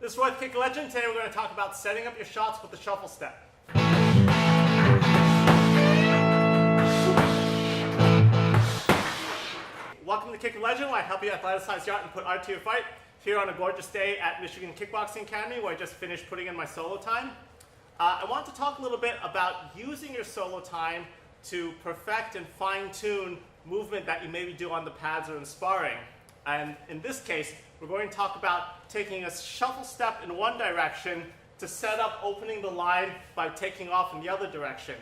This is Roy the Kick Legend. Today we're going to talk about setting up your shots with the shuffle step. Welcome to Kick Legend, where I help you athleticize your art and put art to your fight. Here on a gorgeous day at Michigan Kickboxing Academy, where I just finished putting in my solo time. I want to talk a little bit about using your solo time to perfect and fine-tune movement that you maybe do on the pads or in sparring. And in this case, we're going to talk about taking a shuffle step in one direction to set up opening the line by taking off in the other direction.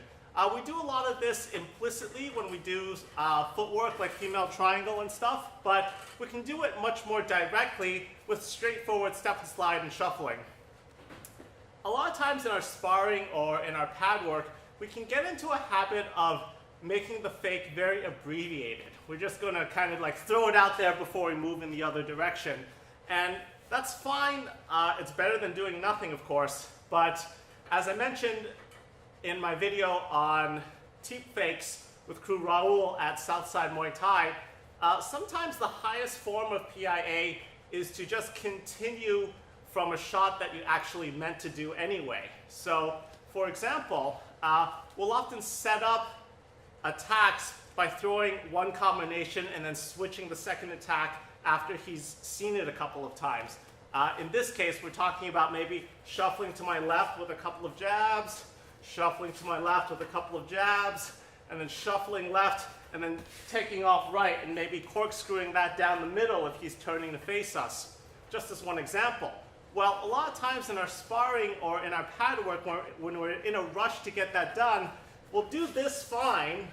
We do a lot of this implicitly when we do footwork like female triangle and stuff, but we can do it much more directly with straightforward step and slide and shuffling. A lot of times in our sparring or in our pad work, we can get into a habit of making the fake very abbreviated. We're just going to kind of like throw it out there before we move in the other direction. And that's fine. It's better than doing nothing, of course. But as I mentioned in my video on teep fakes with Crew Raul at Southside Muay Thai, sometimes the highest form of PIA is to just continue from a shot that you actually meant to do anyway. So, for example, we'll often set up attacks by throwing one combination and then switching the second attack after he's seen it a couple of times. In this case, we're talking about maybe shuffling to my left with a couple of jabs, shuffling to my left with a couple of jabs, and then shuffling left and then taking off right and maybe corkscrewing that down the middle if he's turning to face us. Just as one example. Well, a lot of times in our sparring or in our pad work, when we're in a rush to get that done, we'll do this fine,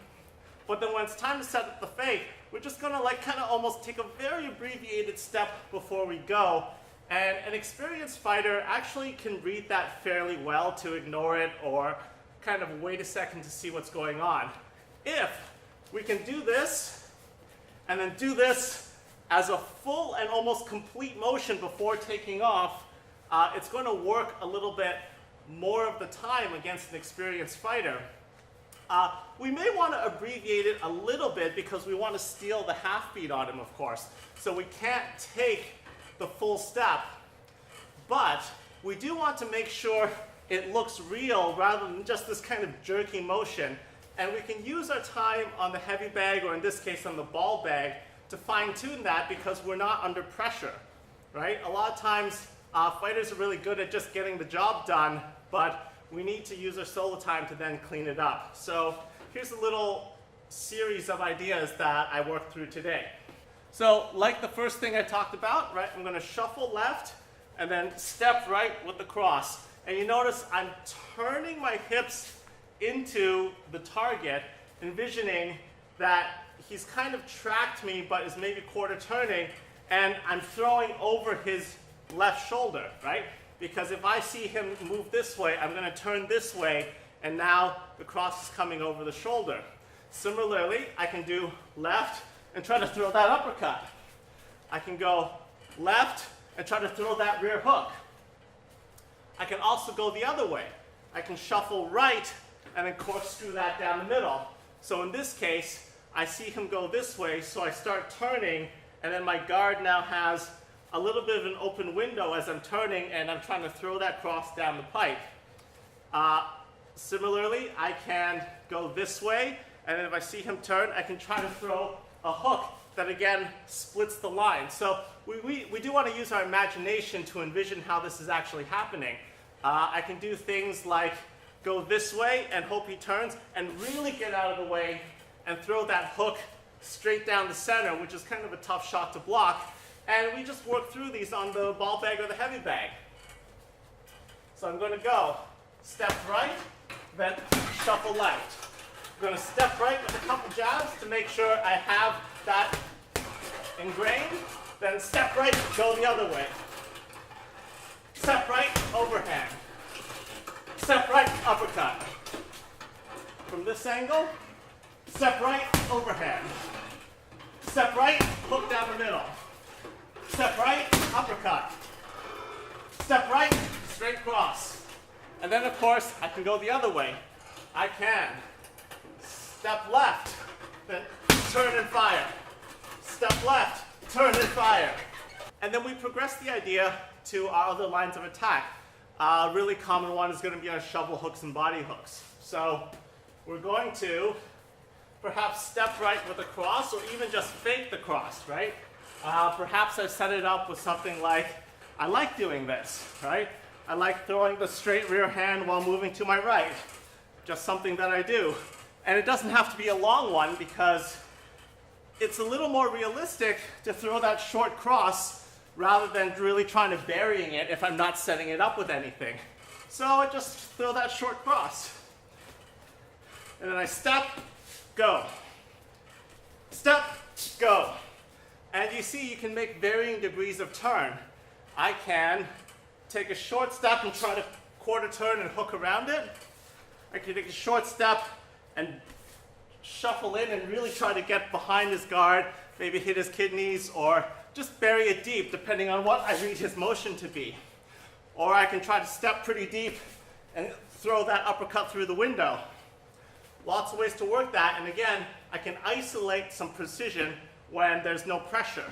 but then when it's time to set up the fake, we're just gonna like kind of almost take a very abbreviated step before we go. And an experienced fighter actually can read that fairly well to ignore it or kind of wait a second to see what's going on. If we can do this and then do this as a full and almost complete motion before taking off, it's going to work a little bit more of the time against an experienced fighter. We may want to abbreviate it a little bit because we want to steal the half beat on him, of course. So we can't take the full step, but we do want to make sure it looks real rather than just this kind of jerky motion. And we can use our time on the heavy bag, or in this case on the ball bag, to fine-tune that because we're not under pressure, right? A lot of times fighters are really good at just getting the job done, but we need to use our solo time to then clean it up. So here's a little series of ideas that I worked through today. So like the first thing I talked about, right, I'm going to shuffle left and then step right with the cross. And you notice I'm turning my hips into the target, envisioning that he's kind of tracked me but is maybe quarter turning, and I'm throwing over his left shoulder, right? Because if I see him move this way, I'm going to turn this way, and now the cross is coming over the shoulder. Similarly, I can do left and try to throw that uppercut. I can go left and try to throw that rear hook. I can also go the other way. I can shuffle right and then corkscrew that down the middle. So in this case, I see him go this way, so I start turning, and then my guard now has a little bit of an open window as I'm turning, and I'm trying to throw that cross down the pipe. Similarly, I can go this way, and then if I see him turn, I can try to throw a hook that again splits the line. So we do want to use our imagination to envision how this is actually happening. I can do things like go this way and hope he turns and really get out of the way and throw that hook straight down the center, which is kind of a tough shot to block. And we just work through these on the ball bag or the heavy bag. So I'm going to go step right, then shuffle left. I'm going to step right with a couple jabs to make sure I have that ingrained. Then step right, go the other way. Step right, overhand. Step right, uppercut. From this angle, step right, overhand. Step right, hook down the middle. Step right, uppercut. Step right, straight cross. And then, of course, I can go the other way. I can step left, then turn and fire. Step left, turn and fire. And then we progress the idea to our other lines of attack. A really common one is going to be our shovel hooks and body hooks. So we're going to perhaps step right with a cross, or even just fake the cross, right? Perhaps I set it up with something like, I like doing this, right? I like throwing the straight rear hand while moving to my right. Just something that I do. And it doesn't have to be a long one, because it's a little more realistic to throw that short cross rather than really trying to burying it if I'm not setting it up with anything. So I just throw that short cross. And then I step, go. Step, go. And you see, you can make varying degrees of turn. I can take a short step and try to quarter turn and hook around it. I can take a short step and shuffle in and really try to get behind his guard, maybe hit his kidneys, or just bury it deep, depending on what I read his motion to be. Or I can try to step pretty deep and throw that uppercut through the window. Lots of ways to work that, and again, I can isolate some precision when there's no pressure.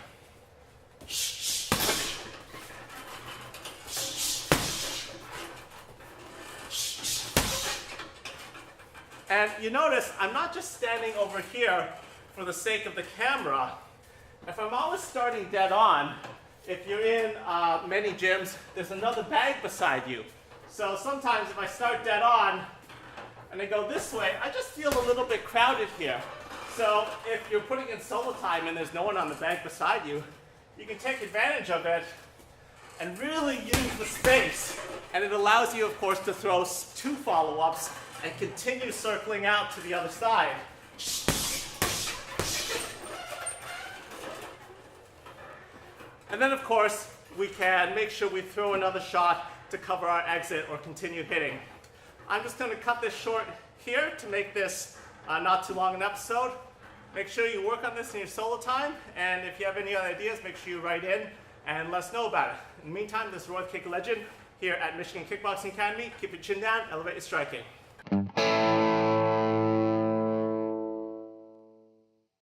And you notice I'm not just standing over here for the sake of the camera. If I'm always starting dead on, if you're in many gyms, there's another bag beside you. So sometimes if I start dead on and I go this way, I just feel a little bit crowded here. So if you're putting in solo time and there's no one on the bag beside you, you can take advantage of it and really use the space. And it allows you, of course, to throw 2 follow-ups and continue circling out to the other side. And then, of course, we can make sure we throw another shot to cover our exit or continue hitting. I'm just going to cut this short here to make this not too long an episode. Make sure you work on this in your solo time, and if you have any other ideas, make sure you write in and let us know about it. In the meantime, this is Roy the Kick Legend here at Michigan Kickboxing Academy. Keep your chin down, elevate your striking.